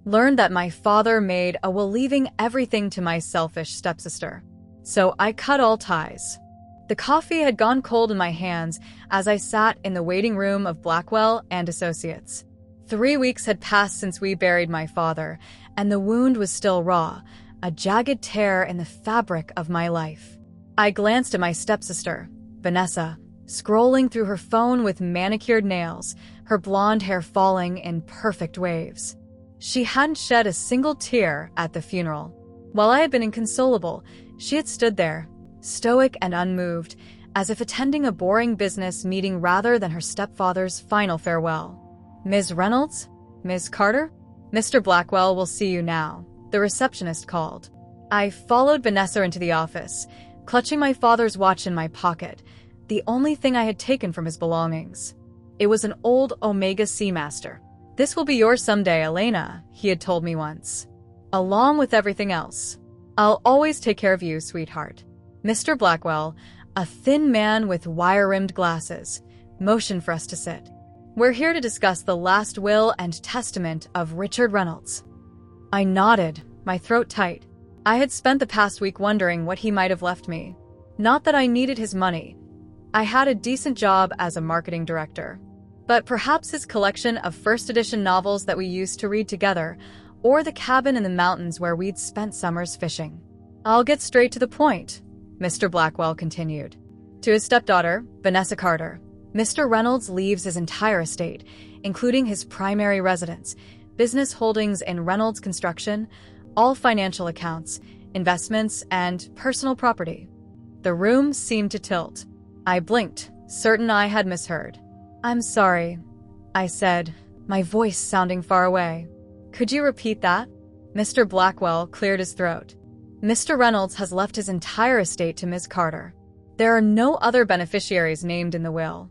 Learned that my father made a will, leaving everything to my selfish stepsister. So I cut all ties. The coffee had gone cold in my hands as I sat in the waiting room of Blackwell and Associates. 3 weeks had passed since we buried my father, and the wound was still raw, a jagged tear in the fabric of my life. I glanced at my stepsister, Vanessa, scrolling through her phone with manicured nails, her blonde hair falling in perfect waves. She hadn't shed a single tear at the funeral. While I had been inconsolable, she had stood there, stoic and unmoved, as if attending a boring business meeting rather than her stepfather's final farewell. "Ms. Reynolds? Ms. Carter? Mr. Blackwell will see you now," the receptionist called. I followed Vanessa into the office, clutching my father's watch in my pocket, the only thing I had taken from his belongings. It was an old Omega Seamaster. "This will be yours someday, Elena," he had told me once. "Along with everything else. I'll always take care of you, sweetheart." Mr. Blackwell, a thin man with wire-rimmed glasses, motioned for us to sit. "We're here to discuss the last will and testament of Richard Reynolds." I nodded, my throat tight. I had spent the past week wondering what he might have left me. Not that I needed his money. I had a decent job as a marketing director. But perhaps his collection of first edition novels that we used to read together, or the cabin in the mountains where we'd spent summers fishing. "I'll get straight to the point," Mr. Blackwell continued. To his stepdaughter, Vanessa Carter, Mr. Reynolds leaves his entire estate, including his primary residence, business holdings in Reynolds Construction, all financial accounts, investments, and personal property. The room seemed to tilt. I blinked, certain I had misheard. "I'm sorry," I said, my voice sounding far away. "Could you repeat that?" Mr. Blackwell cleared his throat. "Mr. Reynolds has left his entire estate to Ms. Carter. There are no other beneficiaries named in the will."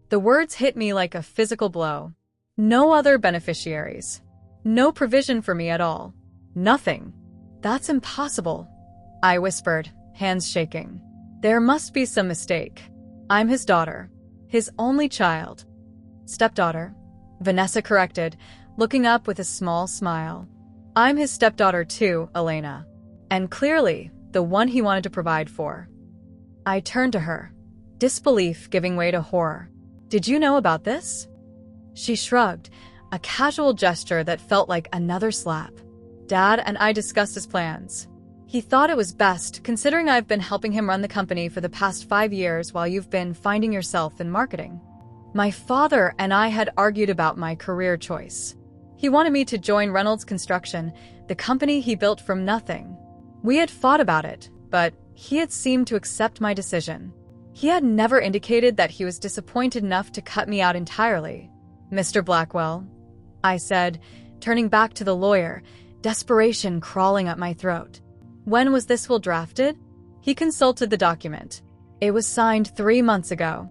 The words hit me like a physical blow. No other beneficiaries. No provision for me at all. Nothing. "That's impossible," I whispered, hands shaking. "There must be some mistake. I'm his daughter. His only child." "Stepdaughter," Vanessa corrected, looking up with a small smile. "I'm his stepdaughter too, Elena. And clearly, the one he wanted to provide for." I turned to her, disbelief giving way to horror. "Did you know about this?" She shrugged, a casual gesture that felt like another slap. "Dad and I discussed his plans. He thought it was best, considering I've been helping him run the company for the past 5 years while you've been finding yourself in marketing. My father and I had argued about my career choice. He wanted me to join Reynolds Construction, the company he built from nothing. We had fought about it, but he had seemed to accept my decision. He had never indicated that he was disappointed enough to cut me out entirely." "Mr. Blackwell," I said, turning back to the lawyer, desperation crawling up my throat. "When was this will drafted?" He consulted the document. "It was signed 3 months ago."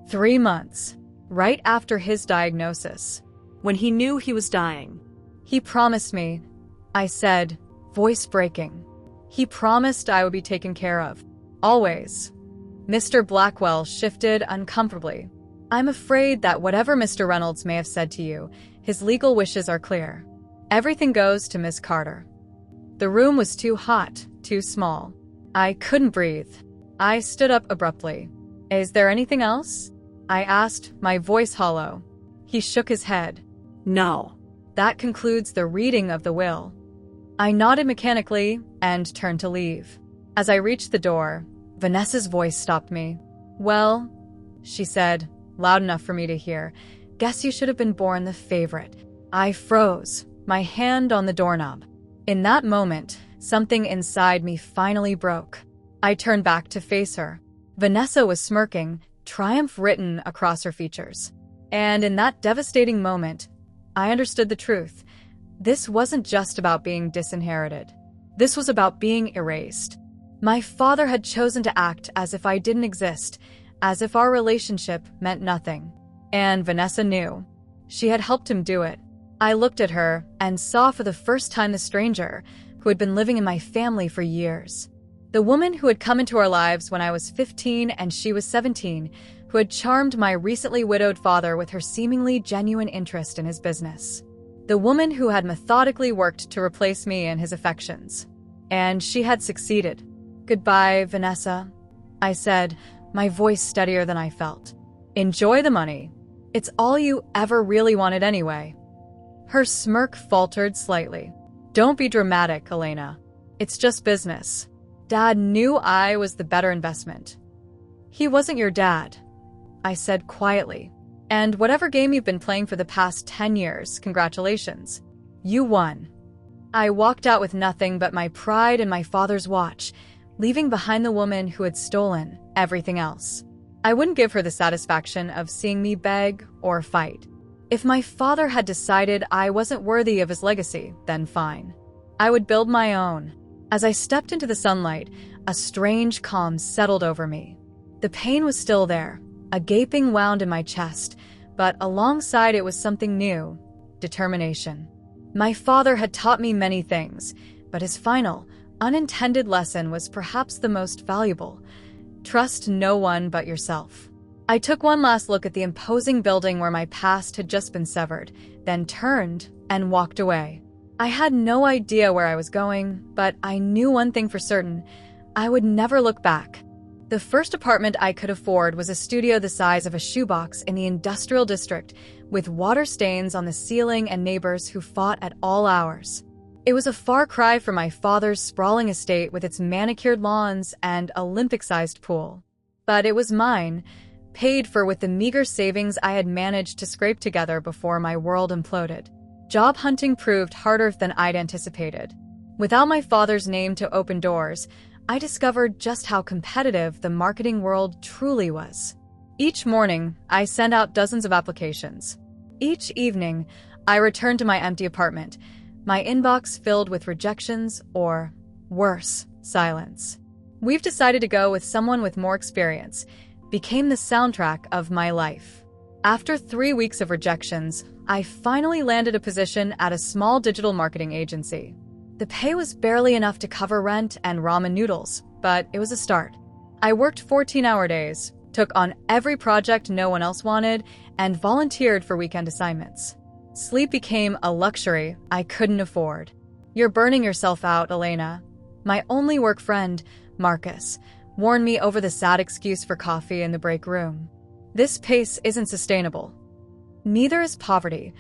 3 months. Right after his diagnosis. When he knew he was dying. "He promised me," I said, voice breaking. "He promised I would be taken care of. Always." Mr. Blackwell shifted uncomfortably. "I'm afraid that whatever Mr. Reynolds may have said to you, his legal wishes are clear. Everything goes to Miss Carter." The room was too hot, too small. I couldn't breathe. I stood up abruptly. "Is there anything else?" I asked, my voice hollow. He shook his head. "No." "That concludes the reading of the will." I nodded mechanically and turned to leave. As I reached the door, Vanessa's voice stopped me. "Well," she said, loud enough for me to hear, "guess you should have been born the favorite." I froze, my hand on the doorknob. In that moment, something inside me finally broke. I turned back to face her. Vanessa was smirking, triumph written across her features. And in that devastating moment, I understood the truth. This wasn't just about being disinherited. This was about being erased. My father had chosen to act as if I didn't exist, as if our relationship meant nothing. And Vanessa knew. She had helped him do it. I looked at her and saw for the first time the stranger who had been living in my family for years. The woman who had come into our lives when I was 15 and she was 17, who had charmed my recently widowed father with her seemingly genuine interest in his business. the woman who had methodically worked to replace me in his affections. And she had succeeded. "Goodbye, Vanessa," I said, my voice steadier than I felt. "Enjoy the money. It's all you ever really wanted anyway." Her smirk faltered slightly. "Don't be dramatic, Elena. It's just business. Dad knew I was the better investment." "He wasn't your dad," I said quietly. "And whatever game you've been playing for the past 10 years, congratulations. You won." I walked out with nothing but my pride and my father's watch, leaving behind the woman who had stolen everything else. I wouldn't give her the satisfaction of seeing me beg or fight. If my father had decided I wasn't worthy of his legacy, then fine. I would build my own. As I stepped into the sunlight, a strange calm settled over me. The pain was still there, a gaping wound in my chest, but alongside it was something new: determination. My father had taught me many things, but his final, unintended lesson was perhaps the most valuable. Trust no one but yourself. I took one last look at the imposing building where my past had just been severed, then turned and walked away. I had no idea where I was going, but I knew one thing for certain: I would never look back. The first apartment I could afford was a studio the size of a shoebox in the industrial district, with water stains on the ceiling and neighbors who fought at all hours. It was a far cry from my father's sprawling estate with its manicured lawns and Olympic-sized pool. But it was mine, paid for with the meager savings I had managed to scrape together before my world imploded. Job hunting proved harder than I'd anticipated. Without my father's name to open doors, I discovered just how competitive the marketing world truly was. Each morning, I sent out dozens of applications. Each evening, I returned to my empty apartment, my inbox filled with rejections or, worse, silence. "We've decided to go with someone with more experience," became the soundtrack of my life. After 3 weeks of rejections, I finally landed a position at a small digital marketing agency. The pay was barely enough to cover rent and ramen noodles, but it was a start. I worked 14-hour days, took on every project no one else wanted, and volunteered for weekend assignments. Sleep became a luxury I couldn't afford. "You're burning yourself out, Elena." My only work friend, Marcus, warned me over the sad excuse for coffee in the break room. "This pace isn't sustainable." "Neither is poverty,"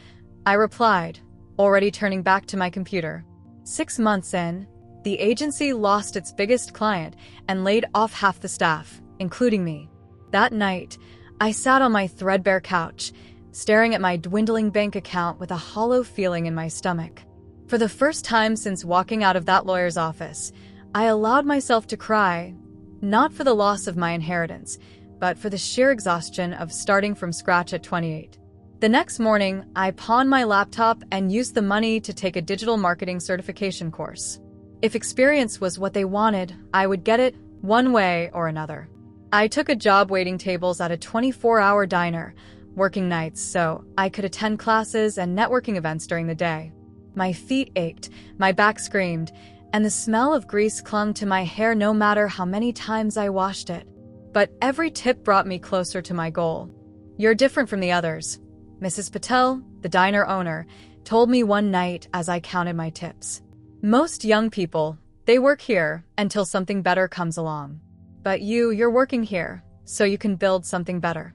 I replied, already turning back to my computer. 6 months in, the agency lost its biggest client and laid off half the staff, including me. That night, I sat on my threadbare couch, staring at my dwindling bank account with a hollow feeling in my stomach. For the first time since walking out of that lawyer's office, I allowed myself to cry, not for the loss of my inheritance, but for the sheer exhaustion of starting from scratch at 28. The next morning, I pawned my laptop and used the money to take a digital marketing certification course. If experience was what they wanted, I would get it one way or another. I took a job waiting tables at a 24-hour diner, working nights so I could attend classes and networking events during the day. My feet ached, my back screamed, and the smell of grease clung to my hair no matter how many times I washed it. But every tip brought me closer to my goal. "You're different from the others," Mrs. Patel, the diner owner, told me one night as I counted my tips. "Most young people, they work here until something better comes along. But you're working here, so you can build something better."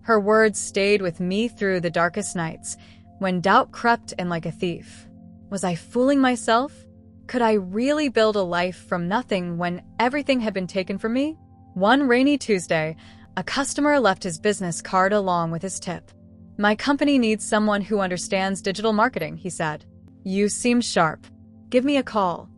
Her words stayed with me through the darkest nights, when doubt crept in like a thief. Was I fooling myself? Could I really build a life from nothing when everything had been taken from me? One rainy Tuesday, a customer left his business card along with his tip. "My company needs someone who understands digital marketing," he said. "You seem sharp. Give me a call."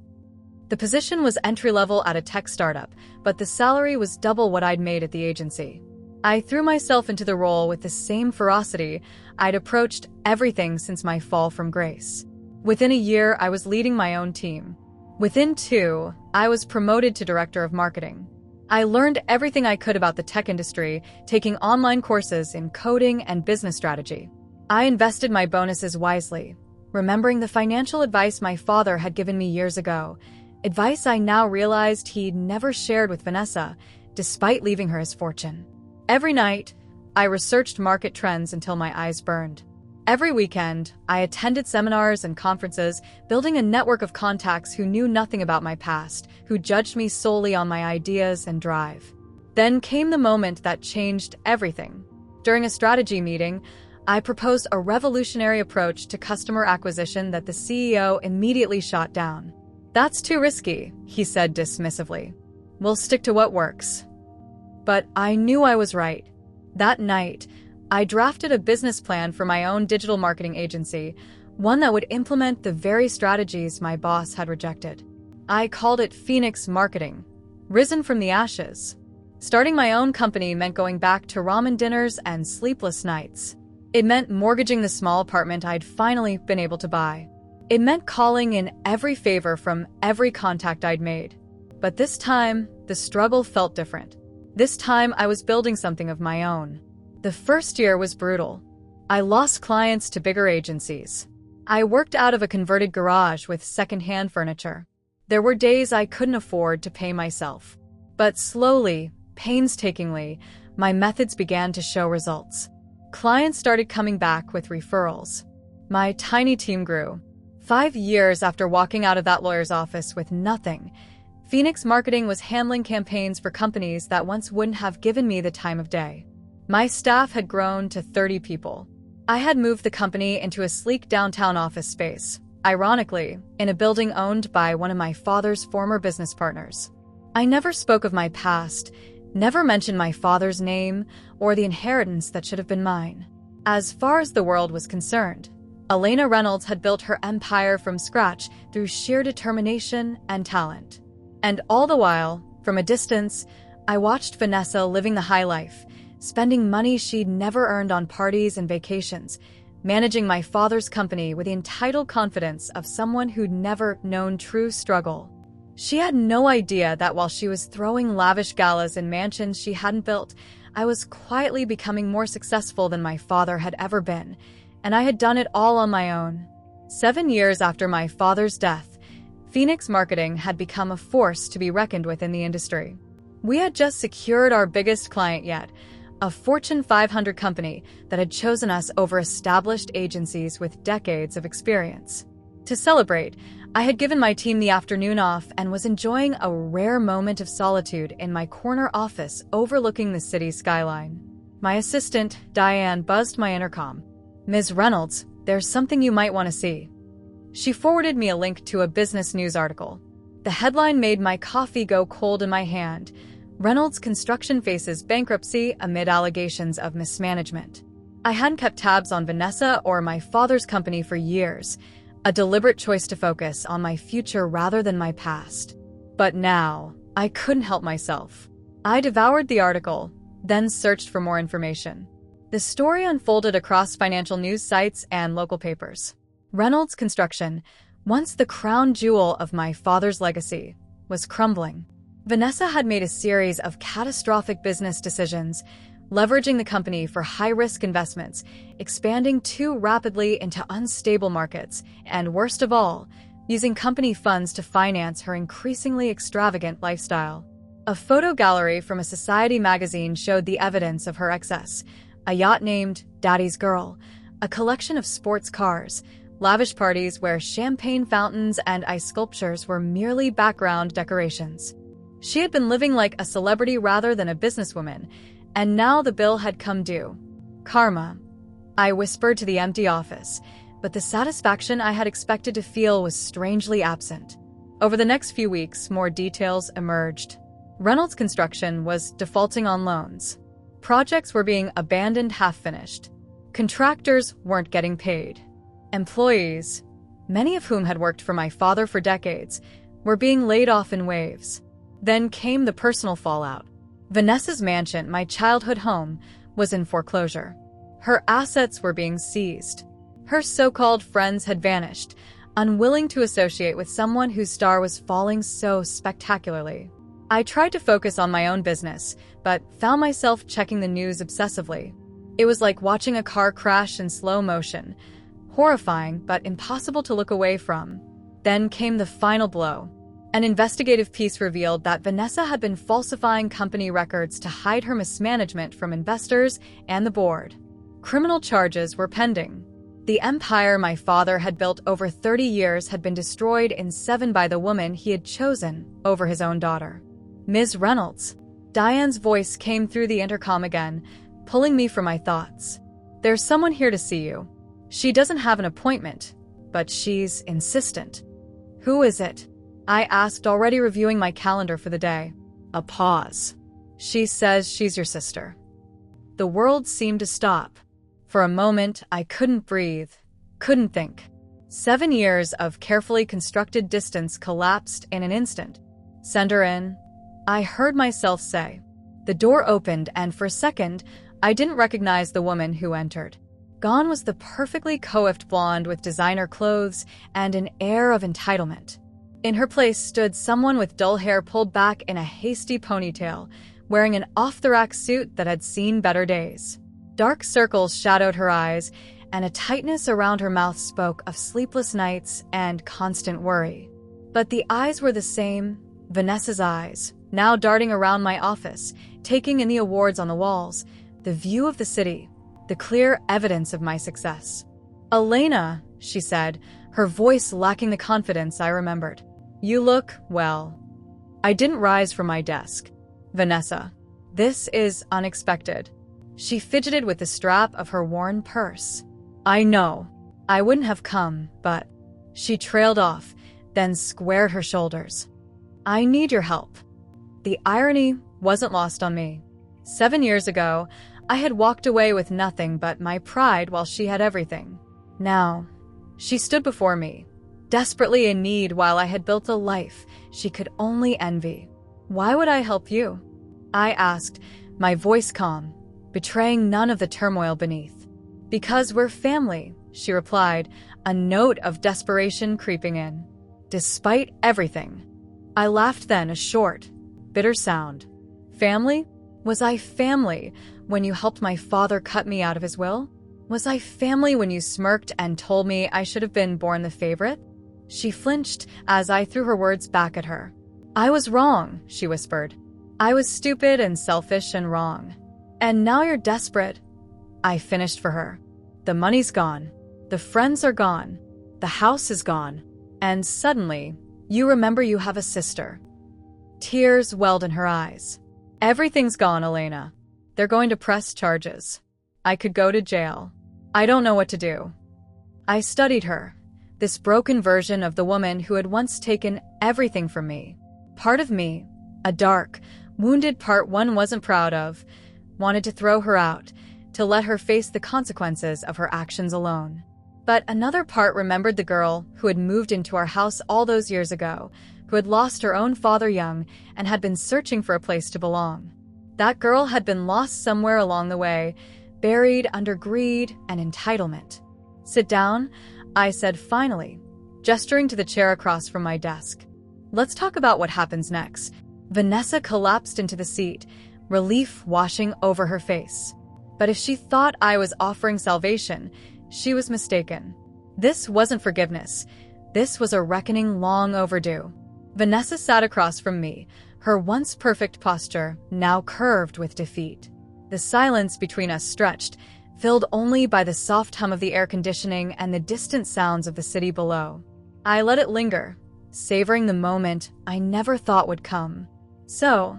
The position was entry-level at a tech startup, but the salary was double what I'd made at the agency. I threw myself into the role with the same ferocity I'd approached everything since my fall from grace. Within a year, I was leading my own team. Within 2, I was promoted to director of marketing. I learned everything I could about the tech industry, taking online courses in coding and business strategy. I invested my bonuses wisely, remembering the financial advice my father had given me years ago, advice I now realized he'd never shared with Vanessa, despite leaving her his fortune. Every night, I researched market trends until my eyes burned. Every weekend, I attended seminars and conferences, building a network of contacts who knew nothing about my past, who judged me solely on my ideas and drive. Then came the moment that changed everything. During a strategy meeting, I proposed a revolutionary approach to customer acquisition that the CEO immediately shot down. "That's too risky," he said dismissively. "We'll stick to what works." But I knew I was right. That night, I drafted a business plan for my own digital marketing agency, one that would implement the very strategies my boss had rejected. I called it Phoenix Marketing, risen from the ashes. Starting my own company meant going back to ramen dinners and sleepless nights. It meant mortgaging the small apartment I'd finally been able to buy. It meant calling in every favor from every contact I'd made. But this time, the struggle felt different. This time, I was building something of my own. The first year was brutal. I lost clients to bigger agencies. I worked out of a converted garage with secondhand furniture. There were days I couldn't afford to pay myself. But slowly, painstakingly, my methods began to show results. Clients started coming back with referrals. My tiny team grew. 5 years after walking out of that lawyer's office with nothing, Phoenix Marketing was handling campaigns for companies that once wouldn't have given me the time of day. My staff had grown to 30 people. I had moved the company into a sleek downtown office space, ironically, in a building owned by one of my father's former business partners. I never spoke of my past, never mentioned my father's name or the inheritance that should have been mine. As far as the world was concerned, Elena Reynolds had built her empire from scratch through sheer determination and talent. And all the while, from a distance, I watched Vanessa living the high life, spending money she'd never earned on parties and vacations, managing my father's company with the entitled confidence of someone who'd never known true struggle. She had no idea that while she was throwing lavish galas in mansions she hadn't built, I was quietly becoming more successful than my father had ever been, and I had done it all on my own. 7 years after my father's death, Phoenix Marketing had become a force to be reckoned with in the industry. We had just secured our biggest client yet, a Fortune 500 company that had chosen us over established agencies with decades of experience. To celebrate, I had given my team the afternoon off and was enjoying a rare moment of solitude in my corner office overlooking the city skyline. My assistant, Diane, buzzed my intercom. "Ms. Reynolds, there's something you might want to see." She forwarded me a link to a business news article. The headline made my coffee go cold in my hand. Reynolds Construction faces bankruptcy amid allegations of mismanagement. I hadn't kept tabs on Vanessa or my father's company for years, a deliberate choice to focus on my future rather than my past. But now, I couldn't help myself. I devoured the article, then searched for more information. The story unfolded across financial news sites and local papers. Reynolds Construction, once the crown jewel of my father's legacy, was crumbling. Vanessa had made a series of catastrophic business decisions, leveraging the company for high-risk investments, expanding too rapidly into unstable markets, and worst of all, using company funds to finance her increasingly extravagant lifestyle. A photo gallery from a Society magazine showed the evidence of her excess: a yacht named Daddy's Girl, a collection of sports cars, lavish parties where champagne fountains and ice sculptures were merely background decorations. She had been living like a celebrity rather than a businesswoman, and now the bill had come due. Karma, I whispered to the empty office, but the satisfaction I had expected to feel was strangely absent. Over the next few weeks, more details emerged. Reynolds Construction was defaulting on loans. Projects were being abandoned half-finished. Contractors weren't getting paid. Employees, many of whom had worked for my father for decades, were being laid off in waves. Then came the personal fallout. Vanessa's mansion, my childhood home, was in foreclosure. Her assets were being seized. Her so-called friends had vanished, unwilling to associate with someone whose star was falling so spectacularly. I tried to focus on my own business, but found myself checking the news obsessively. It was like watching a car crash in slow motion, horrifying but impossible to look away from. Then came the final blow. An investigative piece revealed that Vanessa had been falsifying company records to hide her mismanagement from investors and the board. Criminal charges were pending. The empire my father had built over 30 years had been destroyed in 7 by the woman he had chosen over his own daughter. Ms. Reynolds. Diane's voice came through the intercom again, pulling me from my thoughts. There's someone here to see you. She doesn't have an appointment, but she's insistent. Who is it? I asked, already reviewing my calendar for the day. A pause. She says she's your sister. The world seemed to stop. For a moment, I couldn't breathe, couldn't think. 7 years of carefully constructed distance collapsed in an instant. Send her in, I heard myself say. The door opened, and for a second, I didn't recognize the woman who entered. Gone was the perfectly coiffed blonde with designer clothes and an air of entitlement. In her place stood someone with dull hair pulled back in a hasty ponytail, wearing an off-the-rack suit that had seen better days. Dark circles shadowed her eyes, and a tightness around her mouth spoke of sleepless nights and constant worry. But the eyes were the same, Vanessa's eyes, now darting around my office, taking in the awards on the walls, the view of the city, the clear evidence of my success. Elena, she said, her voice lacking the confidence I remembered. You look, well. I didn't rise from my desk. Vanessa, this is unexpected. She fidgeted with the strap of her worn purse. I know. I wouldn't have come, but... She trailed off, then squared her shoulders. I need your help. The irony wasn't lost on me. 7 years ago, I had walked away with nothing but my pride while she had everything. Now, she stood before me, desperately in need while I had built a life she could only envy. Why would I help you? I asked, my voice calm, betraying none of the turmoil beneath. Because we're family, she replied, a note of desperation creeping in. Despite everything. I laughed then, a short, bitter sound. Family? Was I family when you helped my father cut me out of his will? Was I family when you smirked and told me I should have been born the favorite? She flinched as I threw her words back at her. I was wrong, she whispered. I was stupid and selfish and wrong. And now you're desperate. I finished for her. The money's gone. The friends are gone. The house is gone. And suddenly, you remember you have a sister. Tears welled in her eyes. Everything's gone, Elena. They're going to press charges. I could go to jail. I don't know what to do. I studied her, this broken version of the woman who had once taken everything from me. Part of me, a dark, wounded part one wasn't proud of, wanted to throw her out, to let her face the consequences of her actions alone. But another part remembered the girl who had moved into our house all those years ago, who had lost her own father young and had been searching for a place to belong. That girl had been lost somewhere along the way, buried under greed and entitlement. Sit down, I said finally, gesturing to the chair across from my desk. Let's talk about what happens next. Vanessa collapsed into the seat, relief washing over her face. But if she thought I was offering salvation, she was mistaken. This wasn't forgiveness. This was a reckoning long overdue. Vanessa sat across from me, her once perfect posture now curved with defeat. The silence between us stretched, filled only by the soft hum of the air conditioning and the distant sounds of the city below. I let it linger, savoring the moment I never thought would come. So,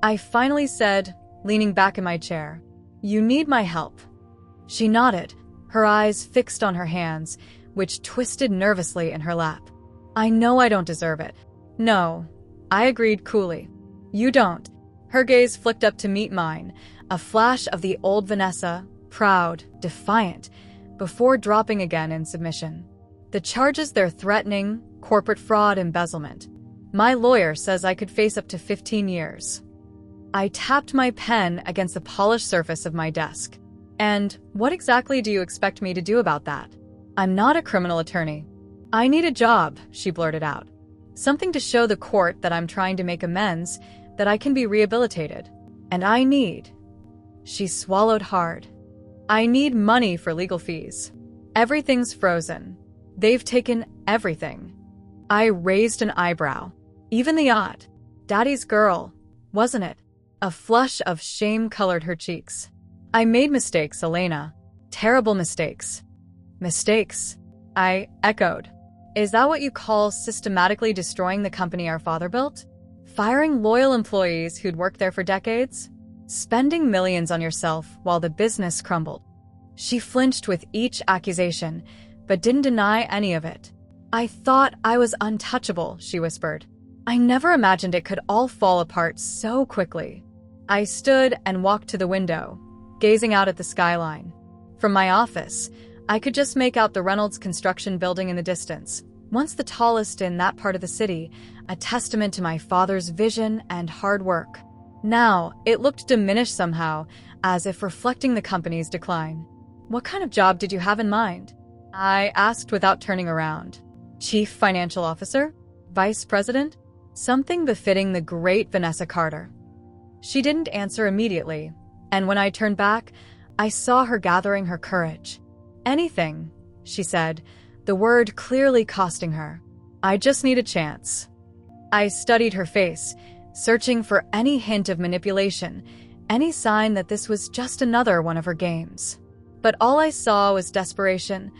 I finally said, leaning back in my chair, "You need my help." She nodded, her eyes fixed on her hands, which twisted nervously in her lap. I know I don't deserve it. No, I agreed coolly. You don't. Her gaze flicked up to meet mine, a flash of the old Vanessa, proud, defiant, before dropping again in submission. The charges they're threatening, corporate fraud, embezzlement. My lawyer says I could face up to 15 years. I tapped my pen against the polished surface of my desk. And what exactly do you expect me to do about that? I'm not a criminal attorney. I need a job, she blurted out. Something to show the court that I'm trying to make amends, that I can be rehabilitated. And I need... She swallowed hard. I need money for legal fees. Everything's frozen. They've taken everything. I raised an eyebrow. Even the yacht. Daddy's girl, wasn't it? A flush of shame colored her cheeks. I made mistakes, Elena. Terrible mistakes. Mistakes, I echoed. Is that what you call systematically destroying the company our father built? Firing loyal employees who'd worked there for decades? Spending millions on yourself while the business crumbled? She flinched with each accusation, but didn't deny any of it. I thought I was untouchable, she whispered. I never imagined it could all fall apart so quickly. I stood and walked to the window, gazing out at the skyline. From my office, I could just make out the Reynolds construction building in the distance, once the tallest in that part of the city, a testament to my father's vision and hard work. Now, it looked diminished somehow, as if reflecting the company's decline. What kind of job did you have in mind? I asked without turning around. Chief Financial Officer? Vice President? Something befitting the great Vanessa Carter. She didn't answer immediately, and when I turned back, I saw her gathering her courage. Anything, she said, the word clearly costing her. I just need a chance. I studied her face, searching for any hint of manipulation, any sign that this was just another one of her games. But all I saw was desperation,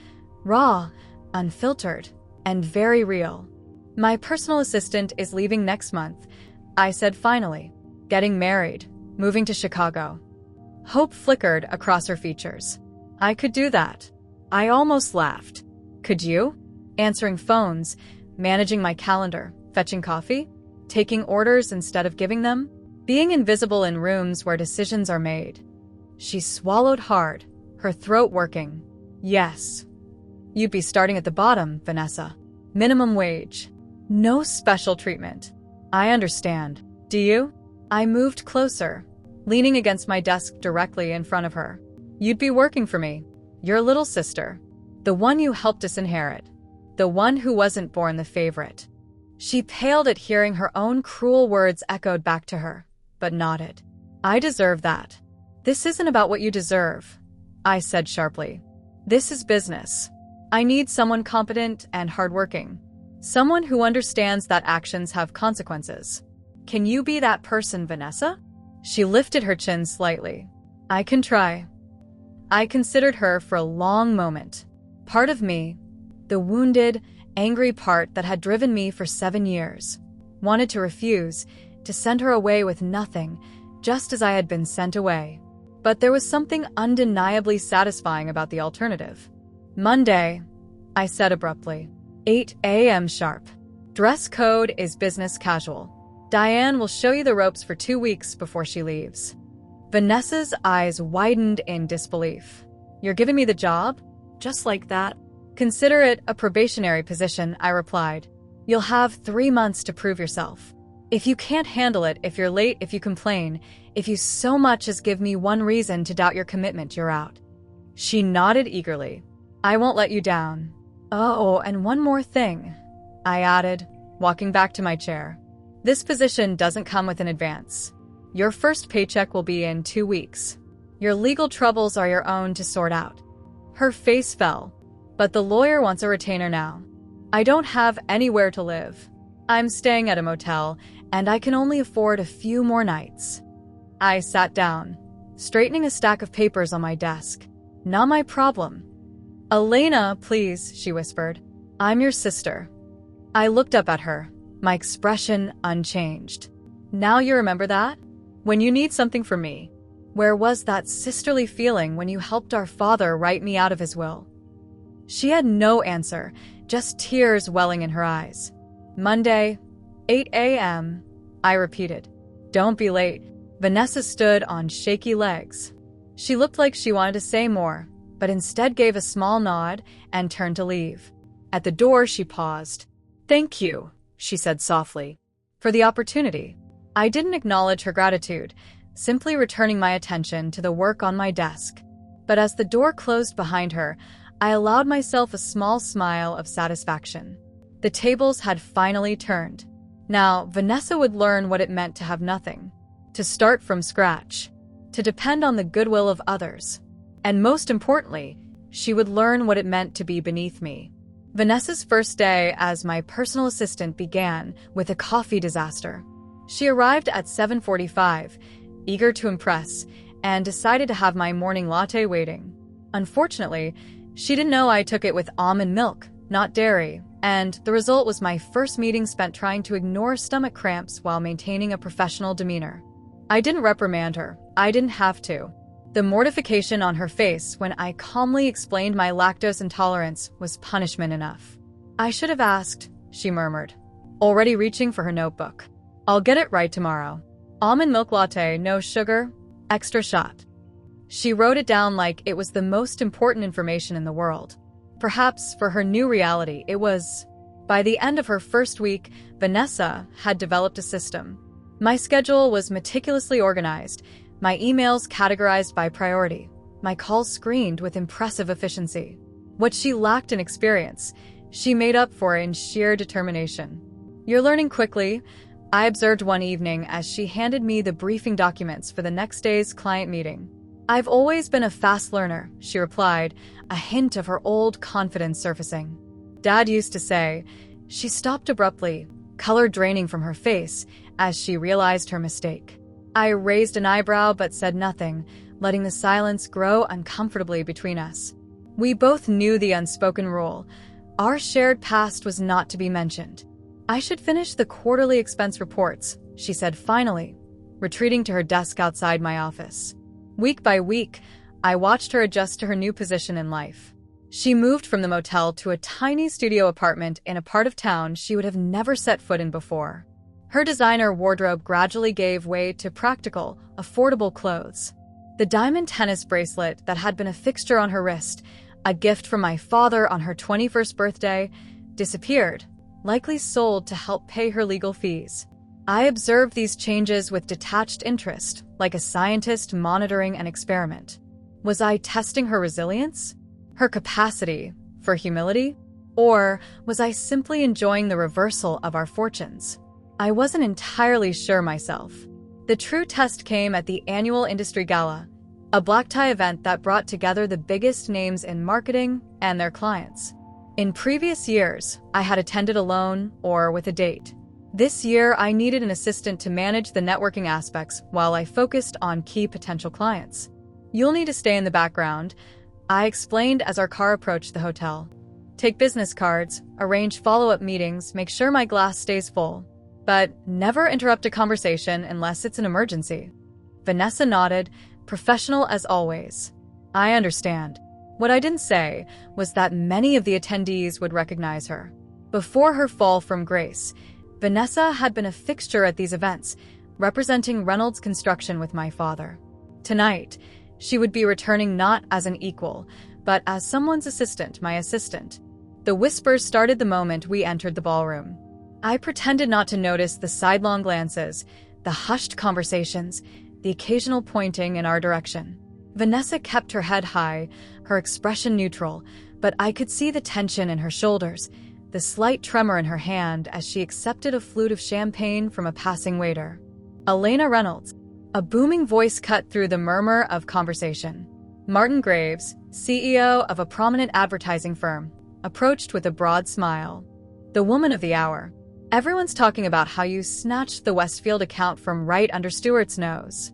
raw, unfiltered, and very real. My personal assistant is leaving next month, I said finally, getting married, moving to Chicago. Hope flickered across her features. I could do that. I almost laughed. Could you? Answering phones, managing my calendar, fetching coffee, taking orders instead of giving them, being invisible in rooms where decisions are made. She swallowed hard, her throat working. Yes. You'd be starting at the bottom, Vanessa. Minimum wage. No special treatment. I understand. Do you? I moved closer, leaning against my desk directly in front of her. You'd be working for me. Your little sister. The one you helped us inherit. The one who wasn't born the favorite. She paled at hearing her own cruel words echoed back to her, but nodded. I deserve that. This isn't about what you deserve, I said sharply. This is business. I need someone competent and hardworking. Someone who understands that actions have consequences. Can you be that person, Vanessa? She lifted her chin slightly. I can try. I considered her for a long moment. Part of me, the wounded, angry part that had driven me for 7 years, wanted to refuse, to send her away with nothing, just as I had been sent away. But there was something undeniably satisfying about the alternative. Monday, I said abruptly. 8 a.m. sharp. Dress code is business casual. Diane will show you the ropes for 2 weeks before she leaves. Vanessa's eyes widened in disbelief. You're giving me the job? Just like that? Consider it a probationary position, I replied. You'll have 3 months to prove yourself. If you can't handle it, if you're late, if you complain, if you so much as give me one reason to doubt your commitment, you're out. She nodded eagerly. I won't let you down. Oh, and one more thing, I added, walking back to my chair. This position doesn't come with an advance. Your first paycheck will be in 2 weeks. Your legal troubles are your own to sort out. Her face fell. But the lawyer wants a retainer now. I don't have anywhere to live. I'm staying at a motel, and I can only afford a few more nights. I sat down, straightening a stack of papers on my desk. Not my problem. Elena, please, she whispered. I'm your sister. I looked up at her, my expression unchanged. Now you remember that? When you need something from me. Where was that sisterly feeling when you helped our father write me out of his will? She had no answer, just tears welling in her eyes. Monday, 8 a.m., I repeated. Don't be late. Vanessa stood on shaky legs. She looked like she wanted to say more, but instead gave a small nod and turned to leave. At the door, she paused. Thank you, she said softly, for the opportunity. I didn't acknowledge her gratitude, simply returning my attention to the work on my desk. But as the door closed behind her, I allowed myself a small smile of satisfaction. The tables had finally turned. Now, Vanessa would learn what it meant to have nothing, to start from scratch, to depend on the goodwill of others. And most importantly, she would learn what it meant to be beneath me. Vanessa's first day as my personal assistant began with a coffee disaster. She arrived at 7:45, eager to impress, and decided to have my morning latte waiting. Unfortunately, She didn't know I took it with almond milk, not dairy, and the result was my first meeting spent trying to ignore stomach cramps while maintaining a professional demeanor. I didn't reprimand her. I didn't have to. The mortification on her face when I calmly explained my lactose intolerance was punishment enough. "I should have asked," she murmured, already reaching for her notebook. "I'll get it right tomorrow. Almond milk latte, no sugar, extra shot." She wrote it down like it was the most important information in the world. Perhaps for her new reality, it was. By the end of her first week, Vanessa had developed a system. My schedule was meticulously organized, my emails categorized by priority, my calls screened with impressive efficiency. What she lacked in experience, she made up for in sheer determination. "You're learning quickly," I observed one evening as she handed me the briefing documents for the next day's client meeting. "I've always been a fast learner," she replied, a hint of her old confidence surfacing. "Dad used to say." She stopped abruptly, color draining from her face as she realized her mistake. I raised an eyebrow but said nothing, letting the silence grow uncomfortably between us. We both knew the unspoken rule. Our shared past was not to be mentioned. "I should finish the quarterly expense reports," she said finally, retreating to her desk outside my office. Week by week, I watched her adjust to her new position in life. She moved from the motel to a tiny studio apartment in a part of town she would have never set foot in before. Her designer wardrobe gradually gave way to practical, affordable clothes. The diamond tennis bracelet that had been a fixture on her wrist, a gift from my father on her 21st birthday, disappeared, likely sold to help pay her legal fees. I observed these changes with detached interest, like a scientist monitoring an experiment. Was I testing her resilience? Her capacity for humility? Or was I simply enjoying the reversal of our fortunes? I wasn't entirely sure myself. The true test came at the annual industry gala, a black tie event that brought together the biggest names in marketing and their clients. In previous years, I had attended alone or with a date. This year, I needed an assistant to manage the networking aspects while I focused on key potential clients. "You'll need to stay in the background," I explained as our car approached the hotel. "Take business cards, arrange follow-up meetings, make sure my glass stays full. But never interrupt a conversation unless it's an emergency." Vanessa nodded, professional as always. "I understand." What I didn't say was that many of the attendees would recognize her. Before her fall from grace, Vanessa had been a fixture at these events, representing Reynolds Construction with my father. Tonight, she would be returning not as an equal, but as someone's assistant, my assistant. The whispers started the moment we entered the ballroom. I pretended not to notice the sidelong glances, the hushed conversations, the occasional pointing in our direction. Vanessa kept her head high, her expression neutral, but I could see the tension in her shoulders, the slight tremor in her hand as she accepted a flute of champagne from a passing waiter. "Elena Reynolds." A booming voice cut through the murmur of conversation. Martin Graves, CEO of a prominent advertising firm, approached with a broad smile. "The woman of the hour. Everyone's talking about how you snatched the Westfield account from right under Stewart's nose."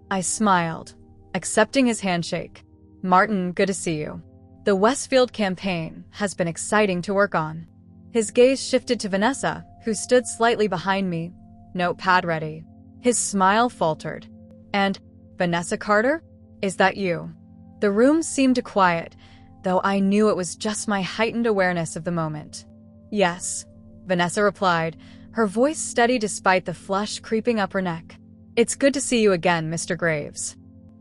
I smiled, accepting his handshake. "Martin, good to see you. The Westfield campaign has been exciting to work on." His gaze shifted to Vanessa, who stood slightly behind me, notepad ready. His smile faltered. "And, Vanessa Carter? Is that you?" The room seemed to quiet, though I knew it was just my heightened awareness of the moment. "Yes," Vanessa replied, her voice steady despite the flush creeping up her neck. "It's good to see you again, Mr. Graves."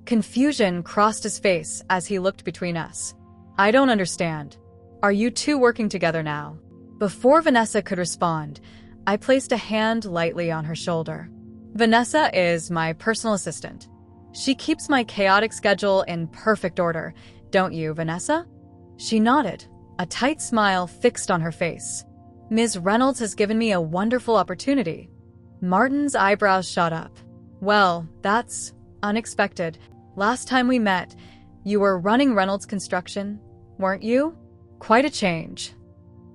Confusion crossed his face as he looked between us. "I don't understand. Are you two working together now?" Before Vanessa could respond, I placed a hand lightly on her shoulder. "Vanessa is my personal assistant. She keeps my chaotic schedule in perfect order. Don't you, Vanessa?" She nodded, a tight smile fixed on her face. "Ms. Reynolds has given me a wonderful opportunity." Martin's eyebrows shot up. "Well, that's unexpected. Last time we met, you were running Reynolds Construction, weren't you? Quite a change."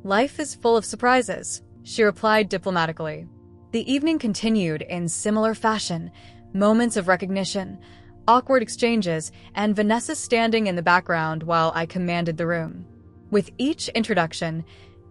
"Life is full of surprises," she replied diplomatically. The evening continued in similar fashion, moments of recognition, awkward exchanges, and Vanessa standing in the background while I commanded the room. With each introduction,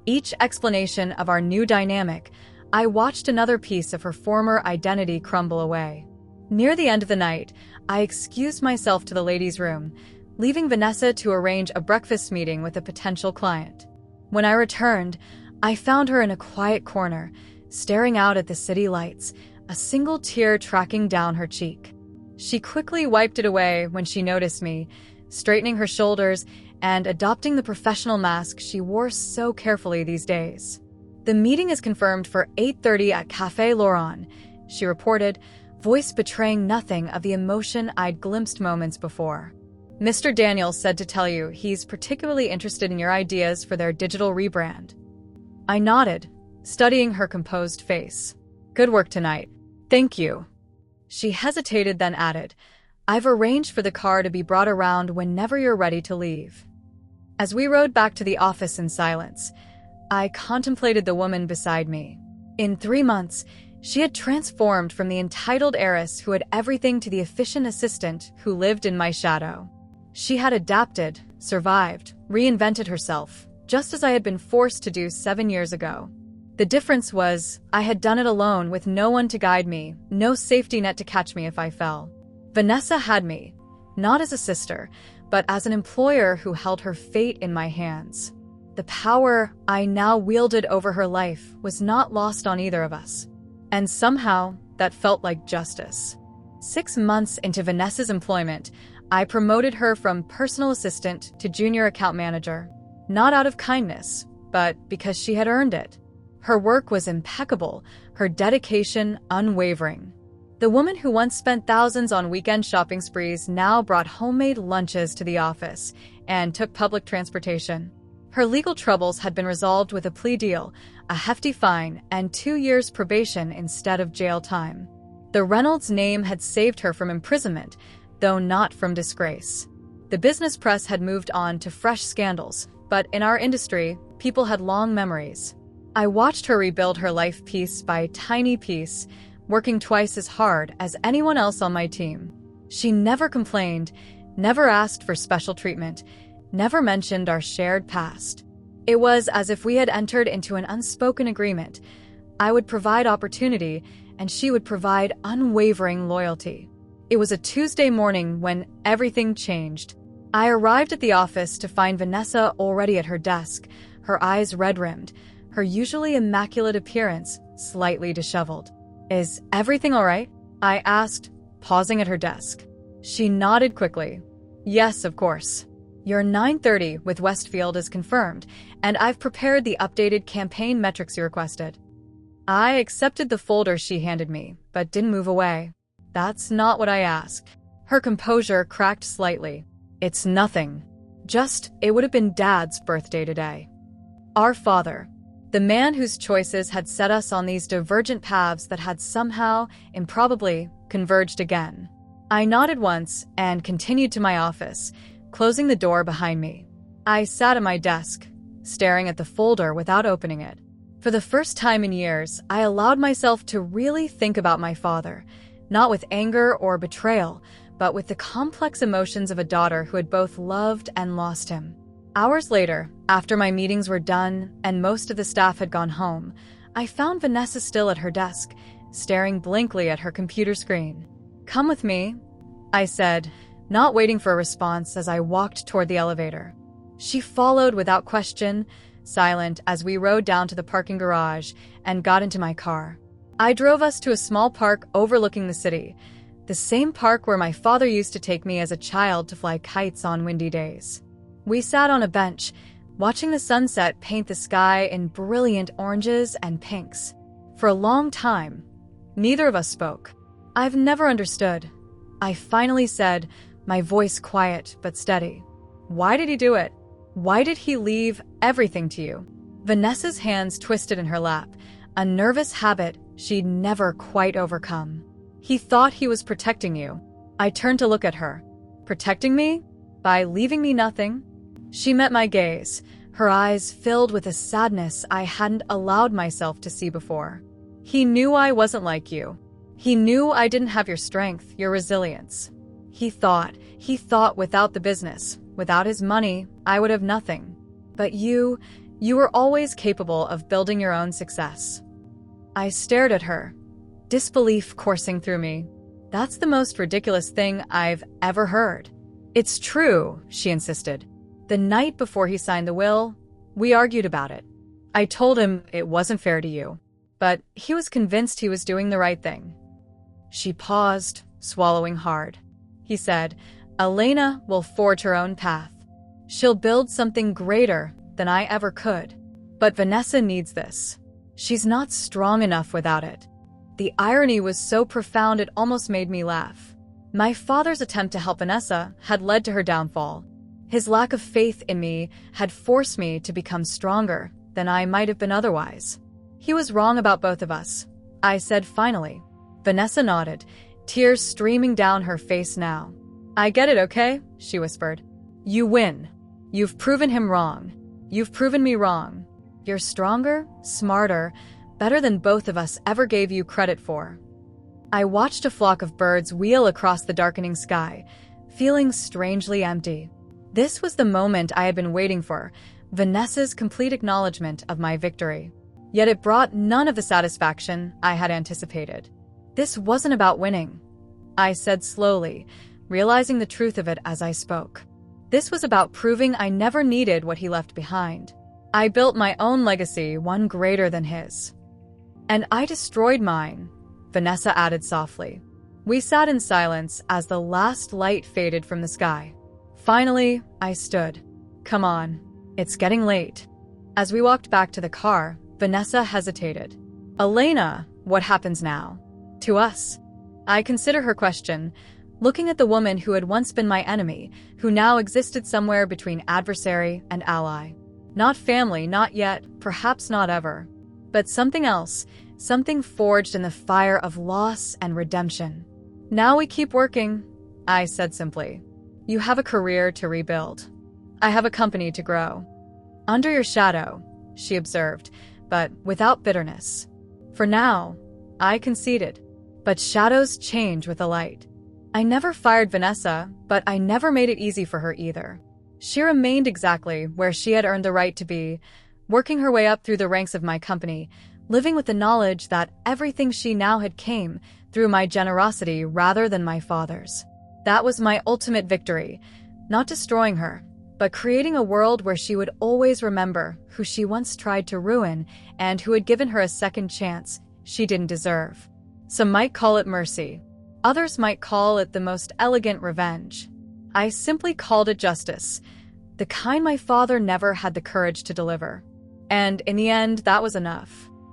each explanation of our new dynamic, I watched another piece of her former identity crumble away. Near the end of the night, I excused myself to the ladies' room, leaving Vanessa to arrange a breakfast meeting with a potential client. When I returned, I found her in a quiet corner, staring out at the city lights, a single tear tracking down her cheek. She quickly wiped it away when she noticed me, straightening her shoulders and adopting the professional mask she wore so carefully these days. "The meeting is confirmed for 8:30 at Café Laurent," she reported, voice betraying nothing of the emotion I'd glimpsed moments before. "Mr. Daniels said to tell you he's particularly interested in your ideas for their digital rebrand." I nodded, studying her composed face. "Good work tonight. Thank you." She hesitated, then added, "I've arranged for the car to be brought around whenever you're ready to leave." As we rode back to the office in silence, I contemplated the woman beside me. In 3 months, she had transformed from the entitled heiress who had everything to the efficient assistant who lived in my shadow. She had adapted, survived, reinvented herself, just as I had been forced to do 7 years ago. The difference was, I had done it alone with no one to guide me, no safety net to catch me if I fell. Vanessa had me, not as a sister, but as an employer who held her fate in my hands. The power I now wielded over her life was not lost on either of us. And somehow, that felt like justice. 6 months into Vanessa's employment, I promoted her from personal assistant to junior account manager. Not out of kindness, but because she had earned it. Her work was impeccable, her dedication unwavering. The woman who once spent thousands on weekend shopping sprees now brought homemade lunches to the office and took public transportation. Her legal troubles had been resolved with a plea deal, a hefty fine, and 2 years probation instead of jail time. The Reynolds name had saved her from imprisonment, though not from disgrace. The business press had moved on to fresh scandals, but in our industry, people had long memories. I watched her rebuild her life piece by tiny piece, working twice as hard as anyone else on my team. She never complained, never asked for special treatment, never mentioned our shared past. It was as if we had entered into an unspoken agreement. I would provide opportunity, and she would provide unwavering loyalty. It was a Tuesday morning when everything changed. I arrived at the office to find Vanessa already at her desk, her eyes red-rimmed, her usually immaculate appearance slightly disheveled. "Is everything all right?" I asked, pausing at her desk. She nodded quickly. "Yes, of course. Your 9:30 with Westfield is confirmed, and I've prepared the updated campaign metrics you requested." I accepted the folder she handed me, but didn't move away. "That's not what I asked." Her composure cracked slightly. "It's nothing. Just, it would have been Dad's birthday today. Our father. The man whose choices had set us on these divergent paths that had somehow, improbably, converged again." I nodded once and continued to my office, closing the door behind me. I sat at my desk, staring at the folder without opening it. For the first time in years, I allowed myself to really think about my father, not with anger or betrayal, but with the complex emotions of a daughter who had both loved and lost him. Hours later, after my meetings were done and most of the staff had gone home, I found Vanessa still at her desk, staring blankly at her computer screen. "Come with me," I said, not waiting for a response as I walked toward the elevator. She followed without question, silent as we rode down to the parking garage and got into my car. I drove us to a small park overlooking the city, the same park where my father used to take me as a child to fly kites on windy days. We sat on a bench, watching the sunset paint the sky in brilliant oranges and pinks. For a long time, neither of us spoke. "I've never understood," I finally said, my voice quiet but steady. "Why did he do it? Why did he leave everything to you?" Vanessa's hands twisted in her lap, a nervous habit she'd never quite overcome. "He thought he was protecting you." I turned to look at her. "Protecting me? By leaving me nothing?" She met my gaze, her eyes filled with a sadness I hadn't allowed myself to see before. "He knew I wasn't like you. He knew I didn't have your strength, your resilience. He thought without the business, without his money, I would have nothing. But you were always capable of building your own success. I stared at her, disbelief coursing through me. That's the most ridiculous thing I've ever heard. It's true, she insisted. The night before he signed the will, we argued about it. I told him it wasn't fair to you, but he was convinced he was doing the right thing. She paused, swallowing hard. He said, Elena will forge her own path. She'll build something greater than I ever could. But Vanessa needs this. She's not strong enough without it. The irony was so profound it almost made me laugh. My father's attempt to help Vanessa had led to her downfall. His lack of faith in me had forced me to become stronger than I might have been otherwise. He was wrong about both of us, I said finally. Vanessa nodded, tears streaming down her face now. I get it, okay? She whispered. You win. You've proven him wrong. You've proven me wrong. You're stronger, smarter, better than both of us ever gave you credit for. I watched a flock of birds wheel across the darkening sky, feeling strangely empty. This was the moment I had been waiting for, Vanessa's complete acknowledgement of my victory. Yet it brought none of the satisfaction I had anticipated. This wasn't about winning, I said slowly, realizing the truth of it as I spoke. This was about proving I never needed what he left behind. I built my own legacy, one greater than his. And I destroyed mine, Vanessa added softly. We sat in silence as the last light faded from the sky. Finally, I stood. Come on, it's getting late. As we walked back to the car, Vanessa hesitated. Elena, what happens now? To us? I consider her question, looking at the woman who had once been my enemy, who now existed somewhere between adversary and ally. Not family, not yet, perhaps not ever. But something else, something forged in the fire of loss and redemption. Now we keep working, I said simply. You have a career to rebuild. I have a company to grow. Under your shadow, she observed, but without bitterness. For now, I conceded. But shadows change with the light. I never fired Vanessa, but I never made it easy for her either. She remained exactly where she had earned the right to be, working her way up through the ranks of my company, living with the knowledge that everything she now had came through my generosity rather than my father's. That was my ultimate victory, not destroying her, but creating a world where she would always remember who she once tried to ruin and who had given her a second chance she didn't deserve. Some might call it mercy. Others might call it the most elegant revenge. I simply called it justice, the kind my father never had the courage to deliver. And in the end, that was enough.